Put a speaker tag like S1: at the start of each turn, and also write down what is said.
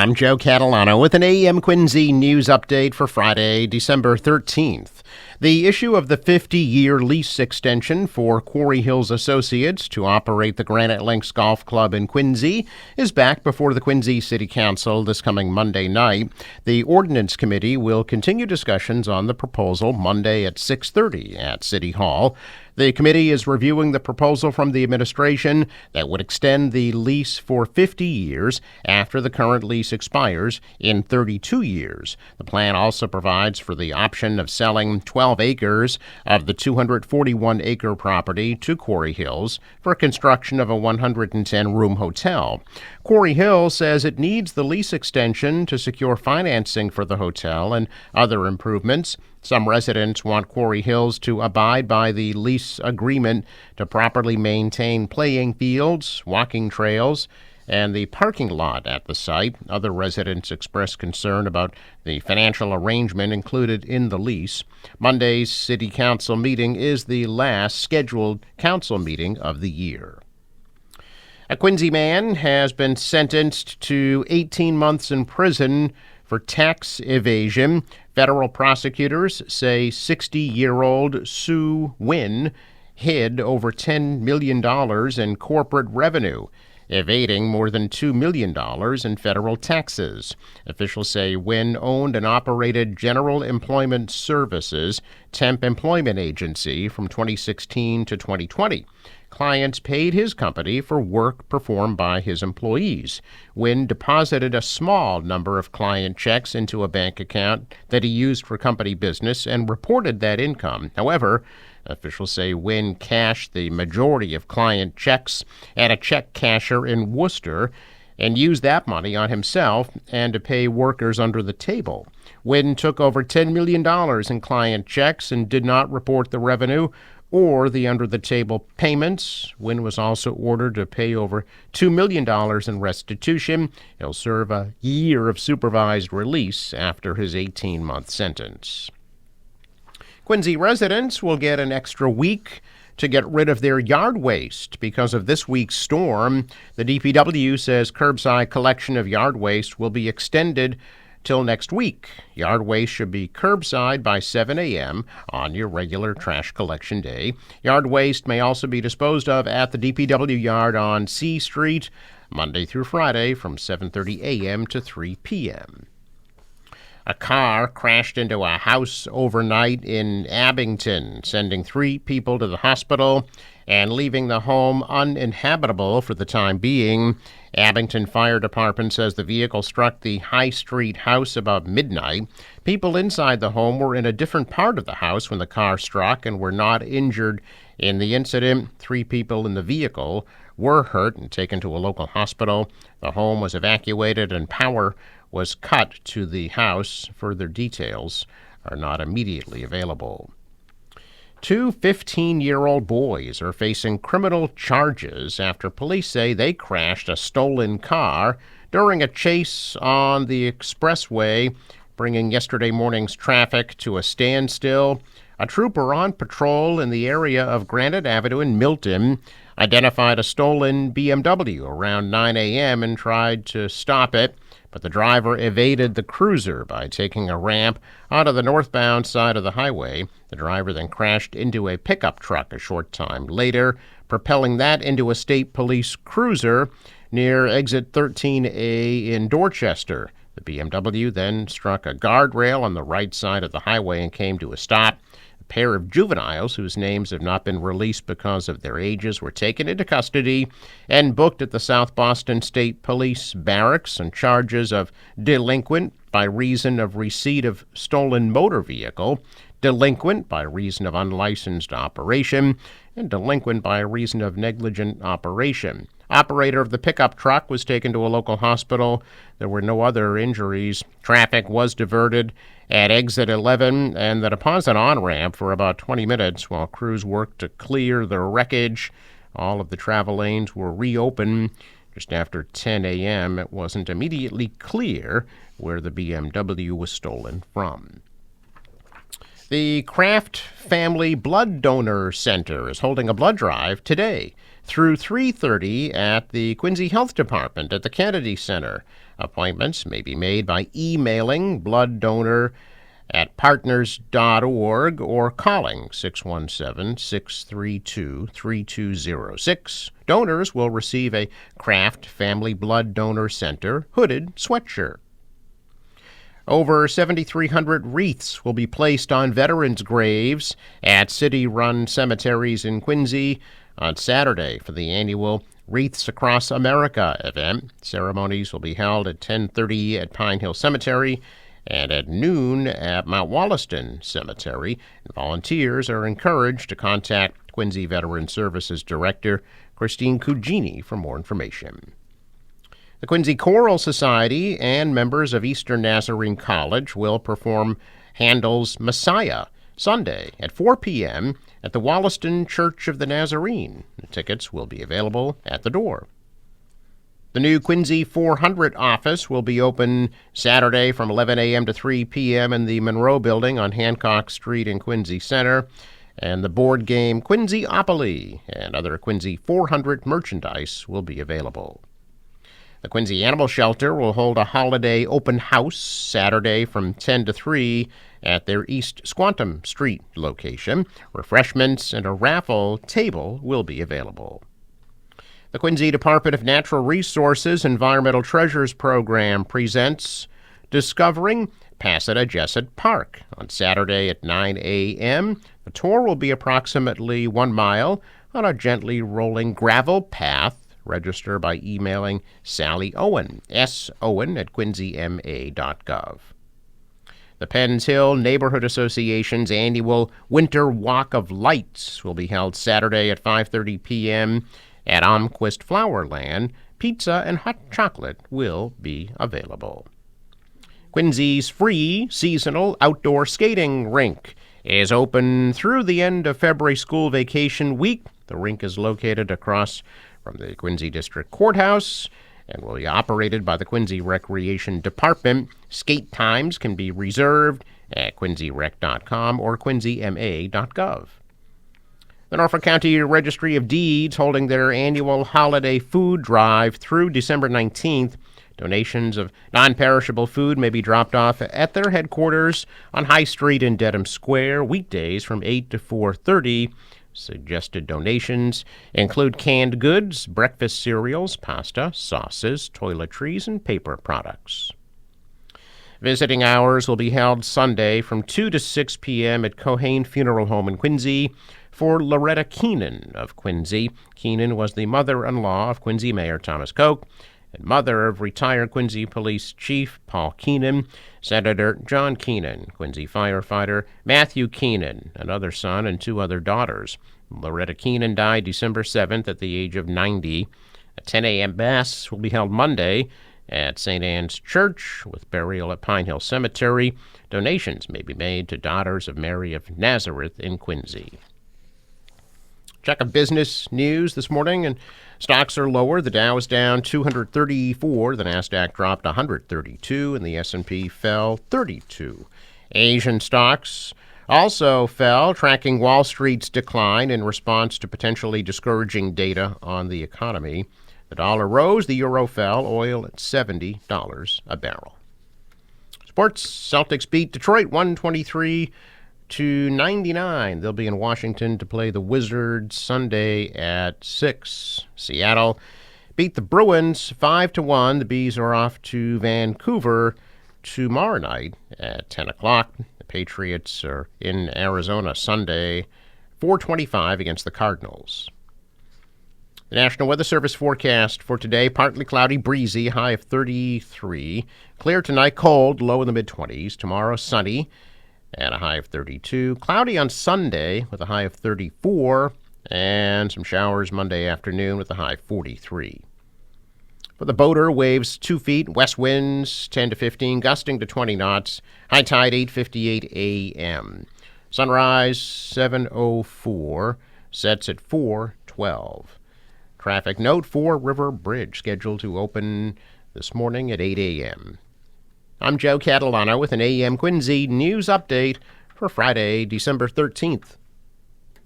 S1: I'm Joe Catalano with an AM Quincy news update for Friday, December 13th. The issue of the 50-year lease extension for Quarry Hills Associates to operate the Granite Links Golf Club in Quincy is back before the Quincy City Council this coming Monday night. The Ordinance Committee will continue discussions on the proposal Monday at 6:30 at City Hall. The committee is reviewing the proposal from the administration that would extend the lease for 50 years after the current lease expires in 32 years. The plan also provides for the option of selling 12 acres of the 241-acre property to Quarry Hills for construction of a 110-room hotel. Quarry Hills says it needs the lease extension to secure financing for the hotel and other improvements. Some residents want Quarry Hills to abide by the lease agreement to properly maintain playing fields, walking trails, and the parking lot at the site. Other residents expressed concern about the financial arrangement included in the lease. Monday's City Council meeting is the last scheduled council meeting of the year. A Quincy man has been sentenced to 18 months in prison for tax evasion. Federal prosecutors say 60-year-old Sue Wynn hid over $10 million in corporate revenue, evading more than $2 million in federal taxes. Officials say Wynn owned and operated General Employment Services, temp employment agency, from 2016 to 2020. Clients paid his company for work performed by his employees. Wynn deposited a small number of client checks into a bank account that he used for company business and reported that income. However, officials say Wynn cashed the majority of client checks at a check casher in Worcester and used that money on himself and to pay workers under the table. Wynn took over $10 million in client checks and did not report the revenue or the under-the-table payments. Wynn was also ordered to pay over $2 million in restitution. He'll serve a year of supervised release after his 18-month sentence. Quincy residents will get an extra week to get rid of their yard waste because of this week's storm. The DPW says curbside collection of yard waste will be extended till next week. Yard waste should be curbside by 7 a.m. on your regular trash collection day. Yard waste may also be disposed of at the DPW yard on C Street Monday through Friday from 7:30 a.m. to 3 p.m. A car crashed into a house overnight in Abington, sending 3 people to the hospital and leaving the home uninhabitable for the time being. Abington Fire Department says the vehicle struck the High Street house about midnight. People inside the home were in a different part of the house when the car struck and were not injured in the incident. 3 people in the vehicle were hurt and taken to a local hospital. The home was evacuated and power was cut to the house. Further details are not immediately available. 2 15-year-old boys are facing criminal charges after police say they crashed a stolen car during a chase on the expressway, bringing yesterday morning's traffic to a standstill. A trooper on patrol in the area of Granite Avenue in Milton identified a stolen BMW around 9 a.m. and tried to stop it, but the driver evaded the cruiser by taking a ramp onto the northbound side of the highway. The driver then crashed into a pickup truck a short time later, propelling that into a state police cruiser near exit 13A in Dorchester. The BMW then struck a guardrail on the right side of the highway and came to a stop. A pair of juveniles, whose names have not been released because of their ages, were taken into custody and booked at the South Boston State Police Barracks on charges of delinquent by reason of receipt of stolen motor vehicle, delinquent by reason of unlicensed operation, and delinquent by reason of negligent operation. Operator of the pickup truck was taken to a local hospital. There were no other injuries. Traffic was diverted at exit 11 and the deposit on-ramp for about 20 minutes while crews worked to clear the wreckage. All of the travel lanes were reopened just after 10 a.m. It wasn't immediately clear where the BMW was stolen from. The Kraft Family Blood Donor Center is holding a blood drive today through 3:30 at the Quincy Health Department at the Kennedy Center. Appointments may be made by emailing blooddonor@partners.org or calling 617-632-3206. Donors will receive a Kraft Family Blood Donor Center hooded sweatshirt. Over 7,300 wreaths will be placed on veterans' graves at city-run cemeteries in Quincy on Saturday for the annual Wreaths Across America event. Ceremonies will be held at 10:30 at Pine Hill Cemetery and at noon at Mount Wollaston Cemetery. And volunteers are encouraged to contact Quincy Veteran Services Director Christine Cugini for more information. The Quincy Choral Society and members of Eastern Nazarene College will perform Handel's Messiah Sunday at 4 p.m. at the Wollaston Church of the Nazarene. The tickets will be available at the door. The new Quincy 400 office will be open Saturday from 11 a.m. to 3 p.m. in the Monroe Building on Hancock Street in Quincy Center. And the board game Quincy-opoly and other Quincy 400 merchandise will be available. The Quincy Animal Shelter will hold a holiday open house Saturday from 10 to 3 at their East Squantum Street location. Refreshments and a raffle table will be available. The Quincy Department of Natural Resources Environmental Treasures Program presents Discovering Passida-Jessup Park on Saturday at 9 a.m. The tour will be approximately 1 mile on a gently rolling gravel path. Register by emailing Sally Owen, sowen@quincyma.gov. The Penns Hill Neighborhood Association's annual Winter Walk of Lights will be held Saturday at 5:30 p.m. at Almquist Flowerland. Pizza and hot chocolate will be available. Quincy's free seasonal outdoor skating rink is open through the end of February school vacation week. The rink is located across from the Quincy District Courthouse and will be operated by the Quincy Recreation Department. Skate times can be reserved at quincyrec.com or quincyma.gov. The Norfolk County Registry of Deeds holding their annual holiday food drive through December 19th. Donations of non-perishable food may be dropped off at their headquarters on High Street in Dedham Square, weekdays from 8 to 4:30. Suggested donations include canned goods, breakfast cereals, pasta, sauces, toiletries, and paper products. Visiting hours will be held Sunday from 2 to 6 p.m. at Cohane Funeral Home in Quincy for Loretta Keenan of Quincy. Keenan was the mother-in-law of Quincy Mayor Thomas Koch and mother of retired Quincy Police Chief Paul Keenan, Senator John Keenan, Quincy firefighter Matthew Keenan, another son, and 2 other daughters. Loretta Keenan died December 7th at the age of 90. A 10 a.m. Mass will be held Monday at St. Anne's Church with burial at Pine Hill Cemetery. Donations may be made to Daughters of Mary of Nazareth in Quincy. Check of business news this morning, and stocks are lower. The Dow is down 234. The Nasdaq dropped 132, and the S&P fell 32. Asian stocks also fell, tracking Wall Street's decline in response to potentially discouraging data on the economy. The dollar rose, the euro fell, oil at $70 a barrel. Sports, Celtics beat Detroit 123-99. They'll be in Washington to play the Wizards Sunday at 6. Seattle beat the Bruins 5-1. The Bees are off to Vancouver tomorrow night at 10 o'clock. The Patriots are in Arizona Sunday, 4:25 against the Cardinals. The National Weather Service forecast for today, partly cloudy, breezy, high of 33. Clear tonight, cold, low in the mid-20s. Tomorrow, sunny at a high of 32. Cloudy on Sunday with a high of 34. And some showers Monday afternoon with a high of 43. For the boater, waves 2 feet, west winds 10 to 15, gusting to 20 knots. High tide 8:58 a.m. Sunrise 7:04, sets at 4:12. Traffic note, Fore River Bridge scheduled to open this morning at 8 a.m. I'm Joe Catalano with an AM Quincy news update for Friday, December 13th.